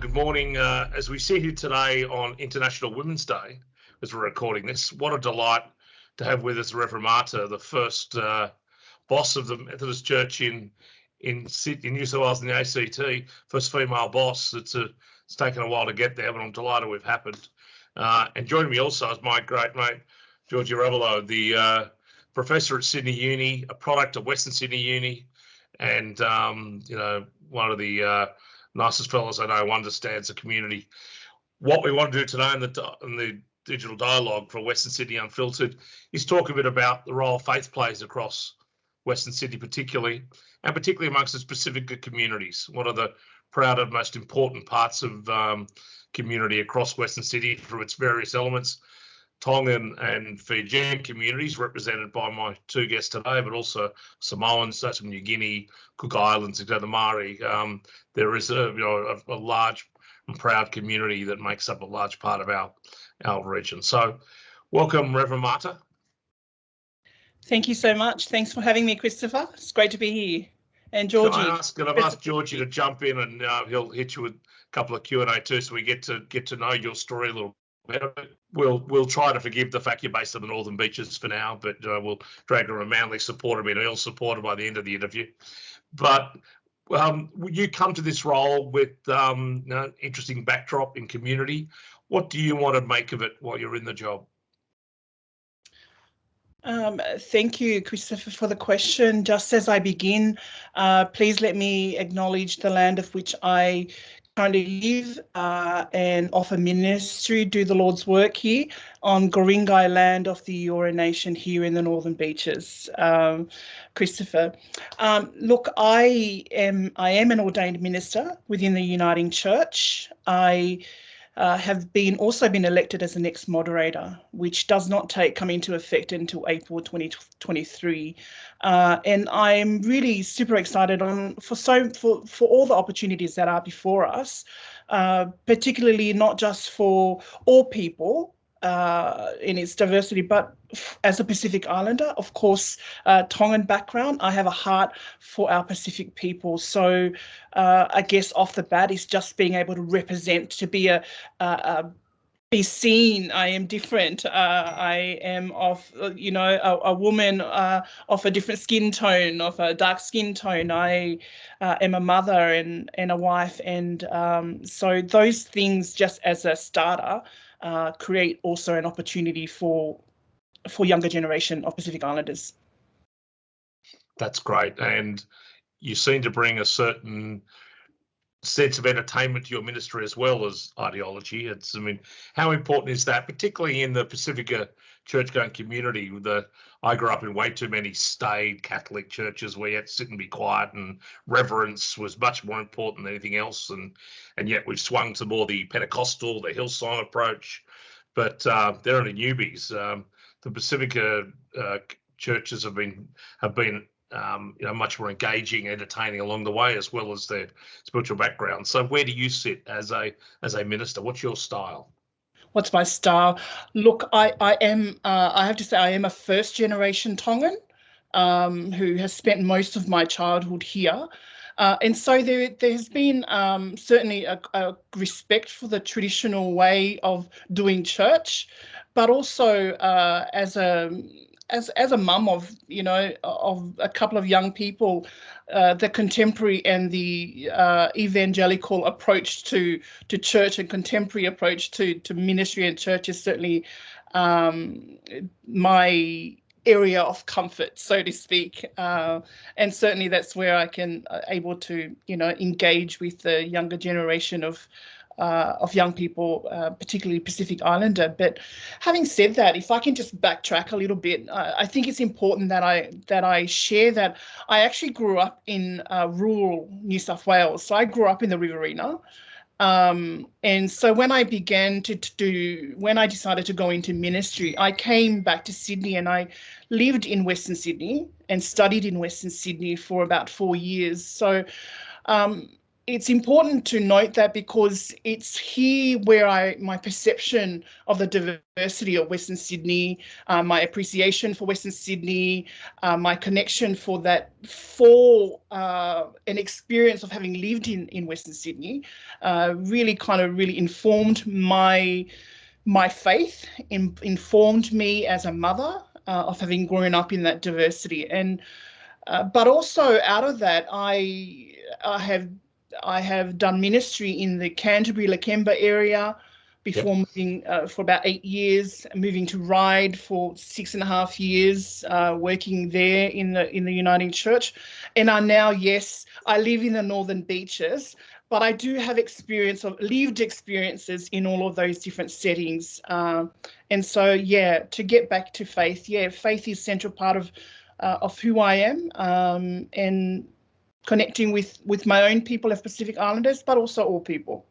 good morning. As we sit here today on International Women's Day, as we're recording this, what a delight to have with us Reverend Marta, the first boss of the Methodist Church in New South Wales and the ACT, first female boss. It's taken a while to get there, but I'm delighted we've happened. And joining me also is my great mate, Jioji Ravulo, the professor at Sydney Uni, a product of Western Sydney Uni, and one of the nicest fellows I know, understands the community. What we want to do today in the digital dialogue for Western Sydney Unfiltered is talk a bit about the role faith plays across Western Sydney particularly amongst its Pacifica communities. What are the prouder, most important parts of community across Western Sydney through its various elements? Tongan and Fijian communities represented by my two guests today, but also Samoans, such as New Guinea, Cook Islands, and the Maori. There is a large and proud community that makes up a large part of our region. So, welcome, Reverend Marta. Thank you so much. Thanks for having me, Christopher. It's great to be here. And Jioji. I've asked Jioji to jump in, and he'll hit you with a couple of Q&A too, so we get to know your story a little better. We'll try to forgive the fact you're based on the Northern Beaches for now, but we'll drag her a Manly supporter, and he'll support her by the end of the interview. But you come to this role with interesting backdrop in community. What do you want to make of it while you're in the job? Thank you, Christopher, for the question. Just as I begin, please let me acknowledge the land of which I currently live and offer ministry, do the Lord's work here on Goringai land of the Eora Nation here in the Northern Beaches. Christopher, look, I am an ordained minister within the Uniting Church. I have also been elected as the next moderator, which does not come into effect until April 2023. And I'm really super excited for all the opportunities that are before us, particularly not just for all people in its diversity, but as a Pacific Islander, of course, Tongan background, I have a heart for our Pacific people. So I guess off the bat is just being able to represent, to be be seen. I am different. I am of, a woman of a different skin tone, of a dark skin tone. I am a mother and a wife. And so those things, just as a starter, create also an opportunity for younger generation of Pacific Islanders. That's great. And you seem to bring a certain sense of entertainment to your ministry as well as ideology. How important is that, particularly in the Pacifica church-going community? I grew up in way too many staid Catholic churches where you had to sit and be quiet, and reverence was much more important than anything else. And yet we've swung to more the Pentecostal, the Hillsong approach. But they're only newbies. The Pacifica churches have been much more engaging, entertaining along the way, as well as their spiritual background. So where do you sit as a minister? What's your style? What's my style? Look, I have to say I am a first generation Tongan who has spent most of my childhood here. And so there has been certainly a respect for the traditional way of doing church, but also as a mum of a couple of young people, the contemporary and the evangelical approach to church and contemporary approach to ministry and church is certainly my area of comfort, so to speak, and certainly that's where I can able to engage with the younger generation of young people, particularly Pacific Islander. But having said that, if I can just backtrack a little bit, I think it's important that I share that I actually grew up in rural New South Wales. So I grew up in the Riverina. And so when I when I decided to go into ministry, I came back to Sydney and I lived in Western Sydney and studied in Western Sydney for about 4 years. So it's important to note that because it's here where my perception of the diversity of Western Sydney, my appreciation for Western Sydney, my connection for an experience of having lived in Western Sydney, really informed my faith, informed me as a mother of having grown up in that diversity. And but also out of that, I have done ministry in the Canterbury Lakemba area before moving for about 8 years, moving to Ryde for 6.5 years, working there in the Uniting Church, and I now, yes, I live in the Northern Beaches, but I do have lived experiences in all of those different settings, and so yeah, to get back to faith, faith is a central part of who I am, and connecting with my own people of Pacific Islanders, but also all people.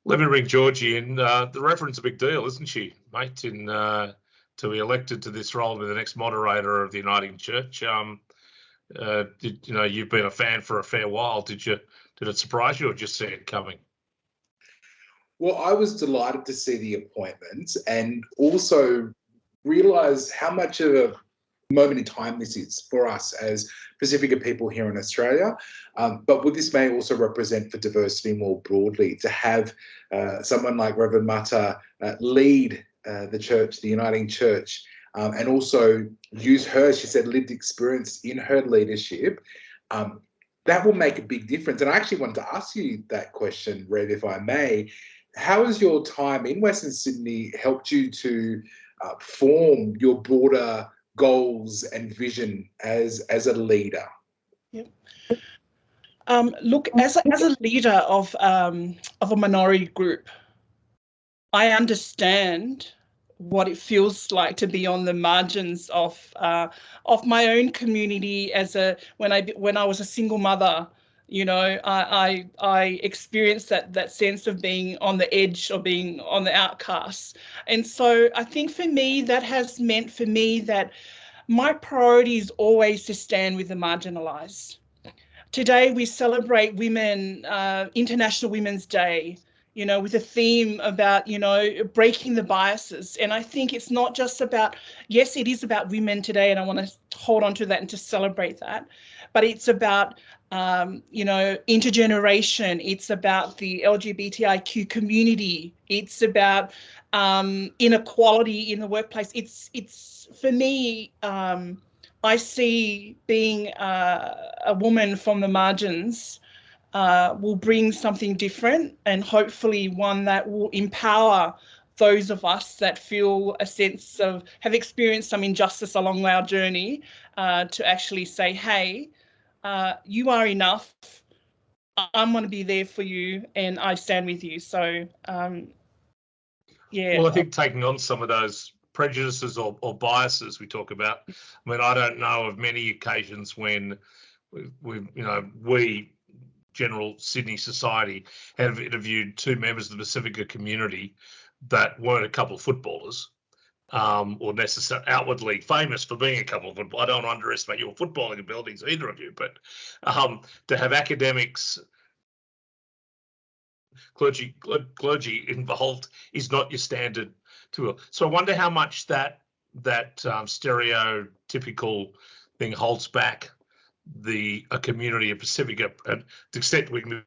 Let me ring Jioji in. The Reverend's a big deal, isn't she, mate? To be elected to this role, to be the next moderator of the Uniting Church. You've been a fan for a fair while. Did it surprise you, or just see it coming? Well, I was delighted to see the appointment, and also realise how much of a moment in time this is for us as Pacifica people here in Australia, but what this may also represent for diversity more broadly, to have someone like Reverend Mata lead the church, the Uniting Church, and also use her, she said, lived experience in her leadership. That will make a big difference. And I actually wanted to ask you that question, Rev, if I may. How has your time in Western Sydney helped you to form your broader goals and vision as a leader? Yep. Look, as a leader of a minority group, I understand what it feels like to be on the margins of my own community. When I was a single mother, I experienced that sense of being on the edge or being on the outcasts. And so I think for me, that has meant for me that my priority is always to stand with the marginalised. Today we celebrate International Women's Day, with a theme about, breaking the biases. And I think it's not just about, yes, it is about women today, and I want to hold on to that and to celebrate that, but it's about, intergeneration. It's about the LGBTIQ community. It's about inequality in the workplace. It's for me, I see being a woman from the margins will bring something different, and hopefully one that will empower those of us that feel a sense of, have experienced some injustice along our journey, to actually say, hey, you are enough. I'm going to be there for you, and I stand with you. So, yeah. Well, I think taking on some of those prejudices or biases we talk about. I mean, I don't know of many occasions when we general Sydney society have interviewed two members of the Pacifica community that weren't a couple of footballers, or necessarily outwardly famous for being a couple of footballers. I don't want to underestimate your footballing abilities, either of you, but to have academics, clergy involved is not your standard tool. So I wonder how much that stereotypical thing holds back a community of Pacifica, and to the extent we can,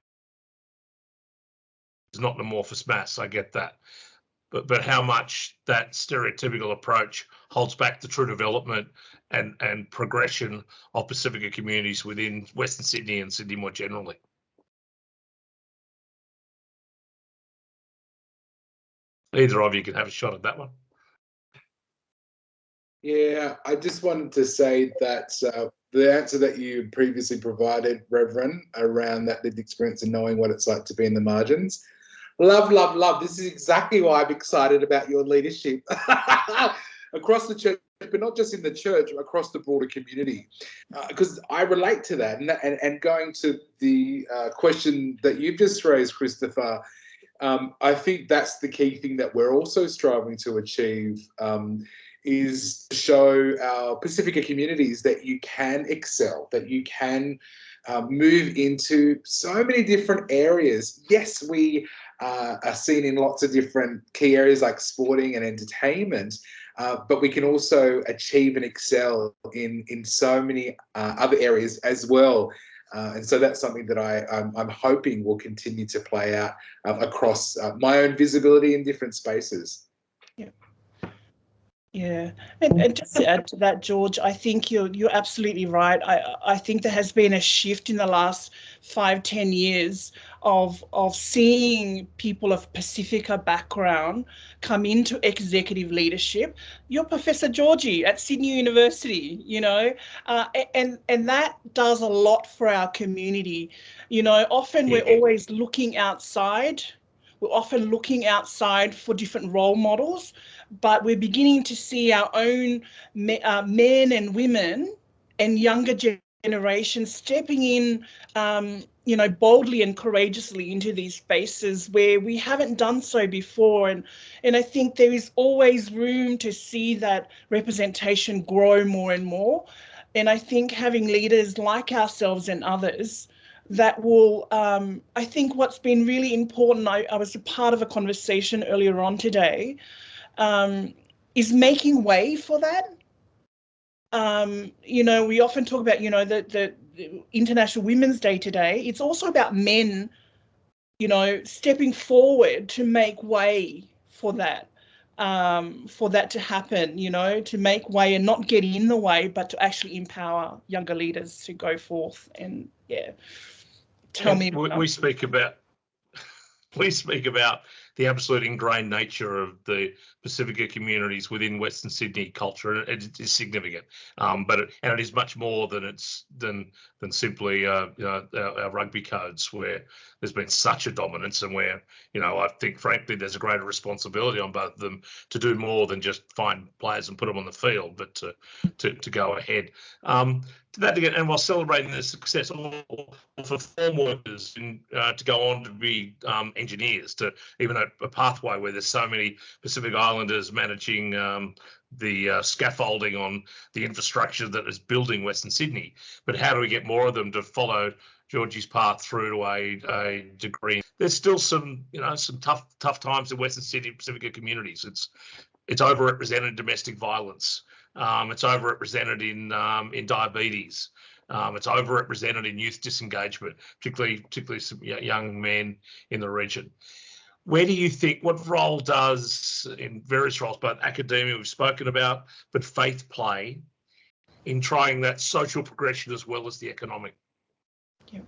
is not an amorphous mass. I get that, but how much that stereotypical approach holds back the true development and progression of Pacifica communities within Western Sydney and Sydney more generally. Either of you can have a shot at that one. Yeah, I just wanted to say that the answer that you previously provided, Reverend, around that lived experience and knowing what it's like to be in the margins. Love, love, love. This is exactly why I'm excited about your leadership across the church, but not just in the church, across the broader community. Because I relate to that. And going to the question that you've just raised, Christopher, I think that's the key thing that we're also striving to achieve, is to show our Pacifica communities that you can excel, that you can move into so many different areas. Yes, we are seen in lots of different key areas like sporting and entertainment, but we can also achieve and excel in so many other areas as well. And so that's something that I'm hoping will continue to play out across my own visibility in different spaces. Yeah. Yeah, and just to add to that, George, I think you're absolutely right. I think there has been a shift in the last 5-10 years of seeing people of Pacifica background come into executive leadership. You're Professor Jioji at Sydney University, you know, and that does a lot for our community. You know, often we're always looking outside. We're often looking outside for different role models, but we're beginning to see our own men and women and younger generations stepping in, you know, boldly and courageously into these spaces where we haven't done so before. And I think there is always room to see that representation grow more and more. And I think having leaders like ourselves and others that will, I think what's been really important, I was a part of a conversation earlier on today, is making way for that. You know, we often talk about, you know, the International Women's Day today. It's also about men, you know, stepping forward to make way for that to happen, you know, to make way and not get in the way, but to actually empower younger leaders to go forth. And yeah, tell me. We speak about the absolute ingrained nature of the Pacifica communities within Western Sydney culture, and it is significant. But it is much more than simply you know, our rugby codes, where there's been such a dominance, and where, you know, I think frankly there's a greater responsibility on both of them to do more than just find players and put them on the field, but to go ahead. To that again, and while celebrating the success for farm workers to go on to be engineers, to even a pathway where there's so many Pacific Islanders managing the scaffolding on the infrastructure that is building Western Sydney. But how do we get more of them to follow Jioji's path through to a degree? There's still some, you know, some tough times in Western Sydney Pacifica communities. It's overrepresented in domestic violence. It's overrepresented in diabetes. It's overrepresented in youth disengagement, particularly some young men in the region. Where do you think, what role does, in various roles, both academia we've spoken about, but faith play in trying that social progression as well as the economic? Yeah.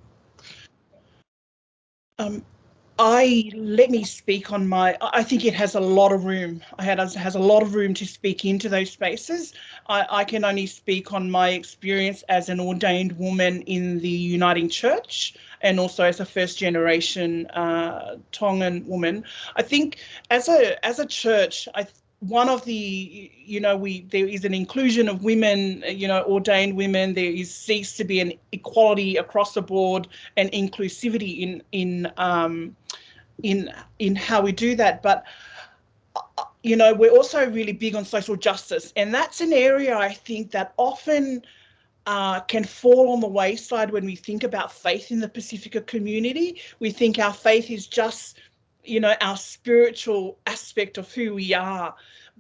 Let me speak on I think it has a lot of room. It has a lot of room to speak into those spaces. I can only speak on my experience as an ordained woman in the Uniting Church, and also as a first generation Tongan woman. I think as a church, one of the, you know, there is an inclusion of women, you know, ordained women. There seeks to be an equality across the board and inclusivity in how we do that. But you know, we're also really big on social justice, and that's an area I think that often can fall on the wayside when we think about faith in the Pacifica community. We think our faith is just, you know, our spiritual aspect of who we are.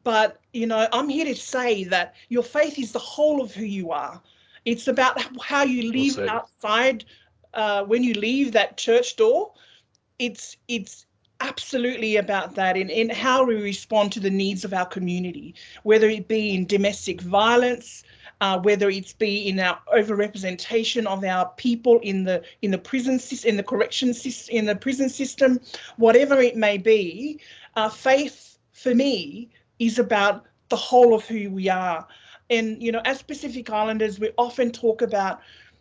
But, you know, I'm here to say that your faith is the whole of who you are. It's about how you live outside when you leave that church door. It's absolutely about that, in how we respond to the needs of our community, whether it be in domestic violence, whether it's be in our overrepresentation of our people in the prison system, in the correction system, in the prison system, whatever it may be. Faith for me is about the whole of who we are. And, you know, as Pacific Islanders, we often talk about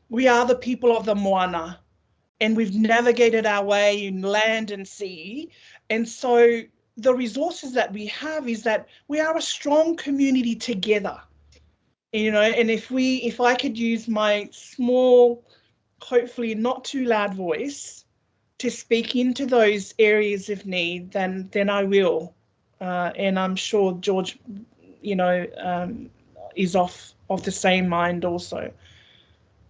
we are the people of the moana, and we've navigated our way in land and sea. And so the resources that we have is that we are a strong community together, you know. And if I could use my small, hopefully not too loud voice to speak into those areas of need, then I will. And I'm sure George, you know, is of the same mind also.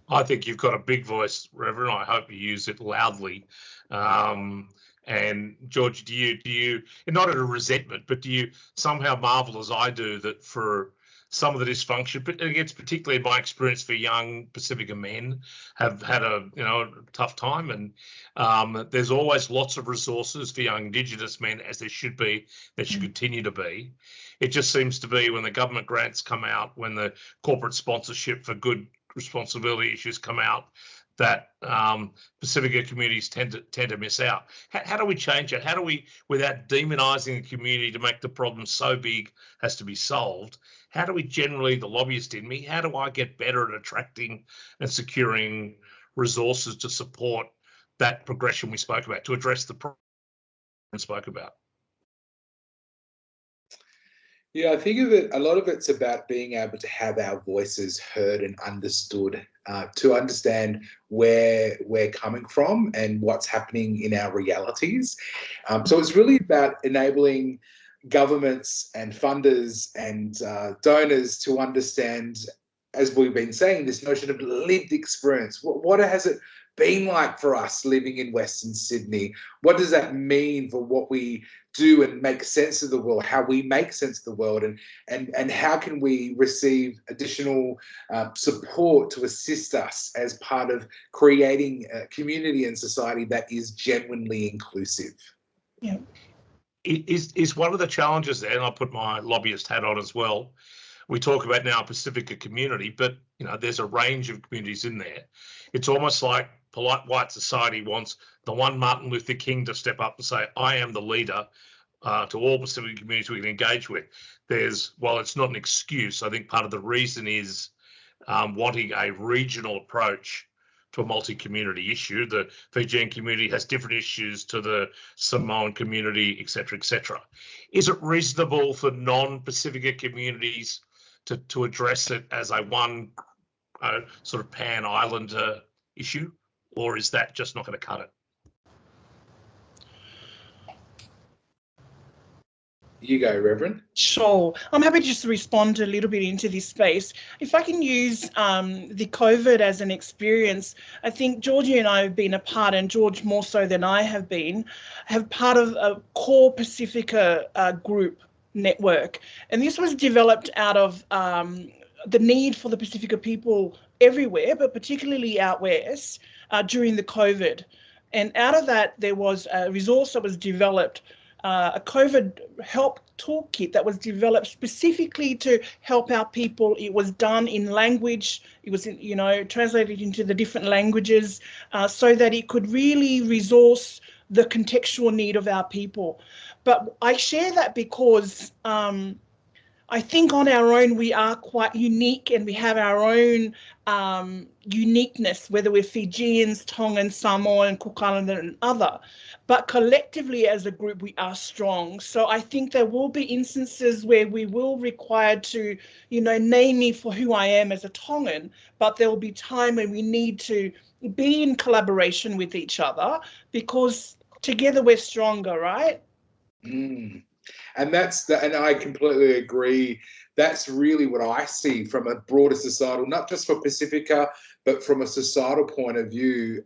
I think you've got a big voice, Reverend. I hope you use it loudly. And George, do you, not out of resentment, but do you somehow marvel as I do that for some of the dysfunction, but it's particularly in my experience for young Pacifica men have had a tough time, and there's always lots of resources for young Indigenous men, as there should be, there should continue to be. It just seems to be when the government grants come out, when the corporate sponsorship for good responsibility issues come out, that Pacifica communities tend to miss out. How do we change that? How do we, without demonising the community to make the problem so big has to be solved, how do we generally, the lobbyist in me, how do I get better at attracting and securing resources to support that progression we spoke about, to address the problem we spoke about? Yeah, I think of it, a lot of it's about being able to have our voices heard and understood, to understand where we're coming from and what's happening in our realities. So it's really about enabling governments and funders and donors to understand, as we've been saying, this notion of lived experience. What has it been like for us living in Western Sydney? What does that mean for what we do and make sense of the world, how we make sense of the world, and how can we receive additional support to assist us as part of creating a community and society that is genuinely inclusive? Yeah. Is one of the challenges there, and I'll put my lobbyist hat on as well, we talk about now Pacifica community, but there's a range of communities in there. It's almost like polite white society wants the one Martin Luther King to step up and say, I am the leader to all Pacifica communities we can engage with. While it's not an excuse, I think part of the reason is wanting a regional approach to a multi-community issue. The Fijian community has different issues to the Samoan community, et cetera. Is it reasonable for non-Pacifica communities to address it as a one sort of pan-islander issue, or is that just not going to cut it? You go, Reverend. Sure. I'm happy just to respond a little bit into this space. If I can use the COVID as an experience, I think Jioji and I have been a part, and George more so than I have been, part of a core Pacifica group network. And this was developed out of the need for the Pacifica people everywhere, but particularly out west during the COVID. And out of that, there was a resource that was developed, a COVID help toolkit that was developed specifically to help our people. It was done in language. It was, translated into the different languages so that it could really resource the contextual need of our people. But I share that because I think on our own we are quite unique, and we have our own uniqueness, whether we're Fijians, Tongans, Samoan, Cook Islander and other. But collectively as a group we are strong. So I think there will be instances where we will require to, name me for who I am as a Tongan, but there will be time when we need to be in collaboration with each other, because together we're stronger, right? Mm. And and I completely agree. That's really what I see from a broader societal, not just for Pacifica, but from a societal point of view.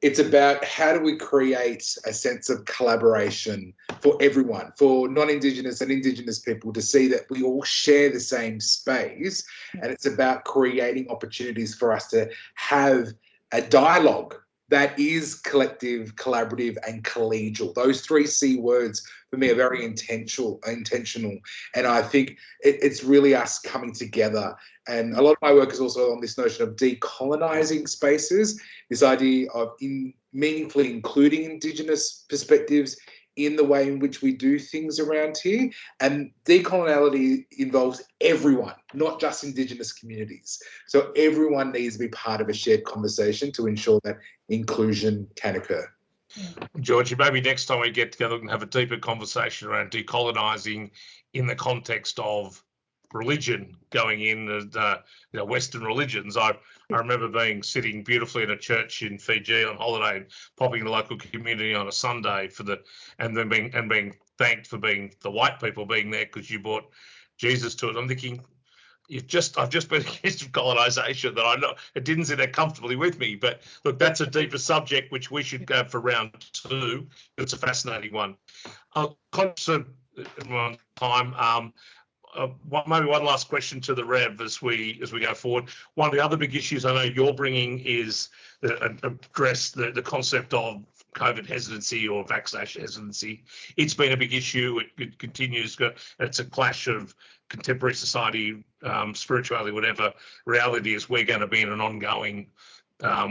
It's about how do we create a sense of collaboration for everyone, for non-Indigenous and Indigenous people, to see that we all share the same space. And it's about creating opportunities for us to have a dialogue that is collective, collaborative and collegial. Those three C words for me are very intentional. And I think it's really us coming together. And a lot of my work is also on this notion of decolonizing spaces, this idea of meaningfully including Indigenous perspectives in the way in which we do things around here. And decoloniality involves everyone, not just Indigenous communities. So everyone needs to be part of a shared conversation to ensure that inclusion can occur. Jioji, maybe next time we get together, we can have a deeper conversation around decolonising in the context of religion going in, Western religions. I remember sitting beautifully in a church in Fiji on holiday, and popping in the local community on a Sunday and then being thanked for being the white people being there because you brought Jesus to it. I'm thinking, I've just been accused of colonisation that I know it didn't sit there comfortably with me. But look, that's a deeper subject which we should go for round 2. It's a fascinating one. Conscious of time. Maybe one last question to the Rev as we go forward. One of the other big issues I know you're bringing is address the concept of COVID hesitancy or vaccination hesitancy. It's been a big issue. It continues. It's a clash of contemporary society, spirituality, whatever. Reality is we're going to be in an ongoing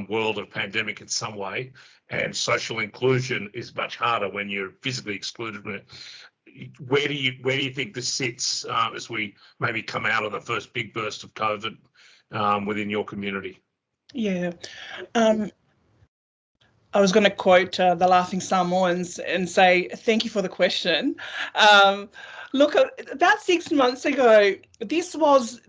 world of pandemic in some way, and social inclusion is much harder when you're physically excluded from it. Where do you think this sits as we maybe come out of the first big burst of COVID within your community? Yeah. I was going to quote the Laughing Samoans and say, thank you for the question. Look, about 6 months ago, this was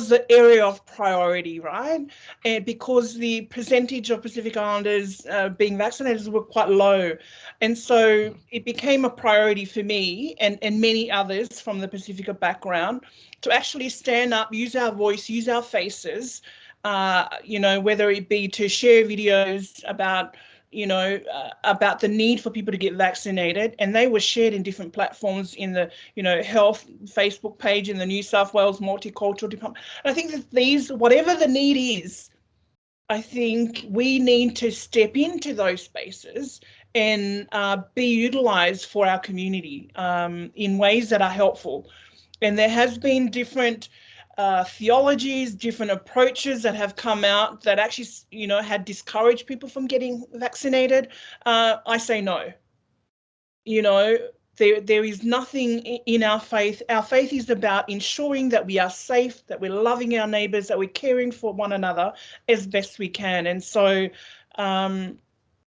the area of priority, right? And because the percentage of Pacific Islanders being vaccinated were quite low. And so it became a priority for me and many others from the Pacifica background to actually stand up, use our voice, use our faces, whether it be to share videos about about the need for people to get vaccinated, and they were shared in different platforms in the health Facebook page in the New South Wales Multicultural Department. And I think that these, whatever the need is, I think we need to step into those spaces and be utilised for our community in ways that are helpful. And there has been different theologies, different approaches that have come out that actually, had discouraged people from getting vaccinated. I say no. There is nothing in our faith. Our faith is about ensuring that we are safe, that we're loving our neighbours, that we're caring for one another as best we can. And so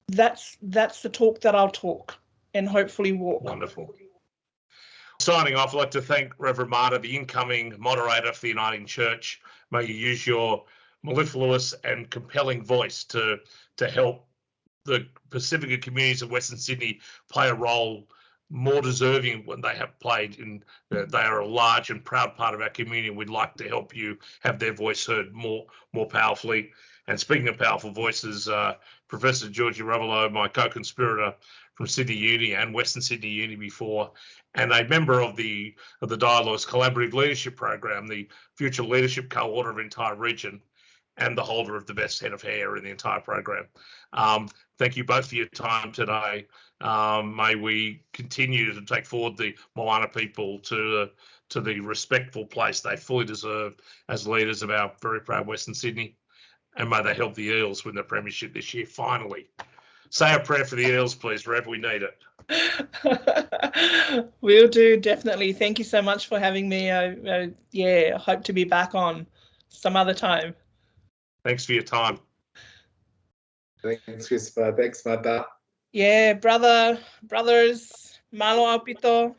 that's the talk that I'll talk and hopefully walk. Wonderful. Signing off, I'd like to thank Reverend Marta, the incoming moderator for the Uniting Church. May you use your mellifluous and compelling voice to help the Pacifica communities of Western Sydney play a role more deserving when they have played in. They are a large and proud part of our community. We'd like to help you have their voice heard more powerfully. And speaking of powerful voices, Professor Jioji Ravulo, my co-conspirator from Sydney Uni and Western Sydney Uni before, and a member of the Dialogue's Collaborative Leadership Program, the future leadership cohort of the entire region, and the holder of the best head of hair in the entire program. Thank you both for your time today. May we continue to take forward the Moana people to the respectful place they fully deserve as leaders of our very proud Western Sydney. And may they help the Eels win the premiership this year, finally. Say a prayer for the Eels, please, Rev. We need it. Will do, definitely. Thank you so much for having me. Yeah, hope to be back on some other time. Thanks for your time. Thanks, Christopher. Thanks, Marta. Yeah, brothers, malo apito.